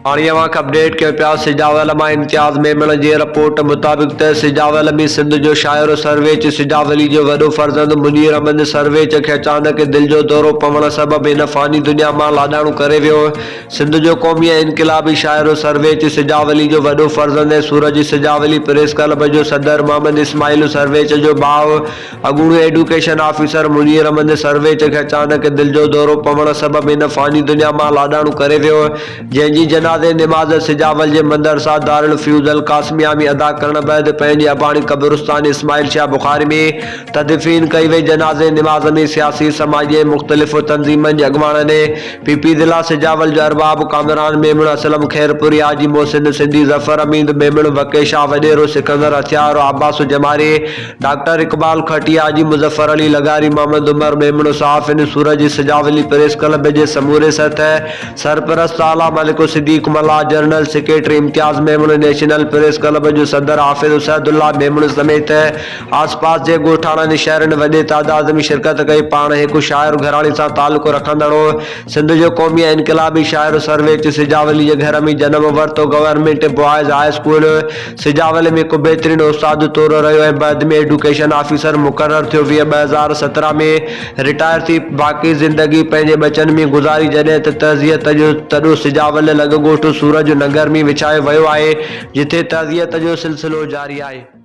Update कयो पिया सिजावल मां इम्तियाज़ मेमण जी रिपोर्ट मुताबिक़ त सिजावल में सिंध जो शाइर सरवेच सिजावली जो वॾो फर्ज़ंद मुनीर अहमद सरवेच खे अचानक दिल जो दौरो पवण सबबि हिन फ़ानी दुनिया मां लाॾाणो करे वियो। सिंध जो क़ौमी ऐं इनक़िलाबी शाइर सरवेच सिजावली जो वॾो फर्ज़ंद ऐं सूरज सिजावली प्रेस क्लब जो सदर मोहम्मद इस्माइल सरवेच जो भाउ अॻूणो एडुकेशन ऑफिसर मुनीर अहमद सरवेच खे अचानक दिल जो दौरो पवण सबबि हिन फ़ानी दुनिया मां लाॾाणो करे वियो, जंहिंजी जनाज़े निमाज़ सिजावल जे मंदर सां दारुल फ्यूज़ल कासमिया में अदा करण बैदि पंहिंजे अबाणी कब्रिस्तान इस्माइल शाह बुखारी में तदफीन कई वई। जनाज़े निमाज़ में सियासी समाजी ऐं मुख़्तलिफ़ तंज़ीमनि जे अॻुवाणनि पीपी दिला सिजावल जो अरबाब कामरान मेमण असलम खैरपुरी हाजी मोहसिन सिंधी ज़फ़र अमीद मेमण वके शाह वॾेरो सिकंदर हथियार अब्बास जमारी डॉक्टर इकबाल खटिया हाजी मुज़फ़र अली लगारी मोहम्मद उमर मेमण साफ़िन सूरज सिजावली प्रेस क्लब जे समूरे सतह सरपरस्त आला मलिक सिद्दीक मल्ला जनरल सेक्रेटरी इम्तियाज़ मेमण नेशनल प्रेस क्लब जो सदर हाफिज़ उसैदुल्ला मेमण समेत आसपास के ॻोठाणनि शहरनि वॾे तादाद में शिरकत कई। पाण हिकु शाइर घराणे सां ताल्लुक़ रखंदड़ो सिंध जो क़ौमी ऐं इनक़िलाबी शाइर सरवेच सिजावली जे घर में जनम वरितो। Government boys high school Sujawal में हिकु बहितरीन उस्ताद तौर रहियो ऐं बाद में एडुकेशन ऑफिसर मुक़रर थियो। 2017 में रिटायर थी बाक़ी ज़िंदगी पंहिंजे बचनि में गुज़ारी, जॾहिं त तज़ियत जो तॾो सिजावल लॻ ॻोठ सूरज नगर में विछायो वियो आहे, जिथे तज़ियत जो सिलसिलो जारी आहे।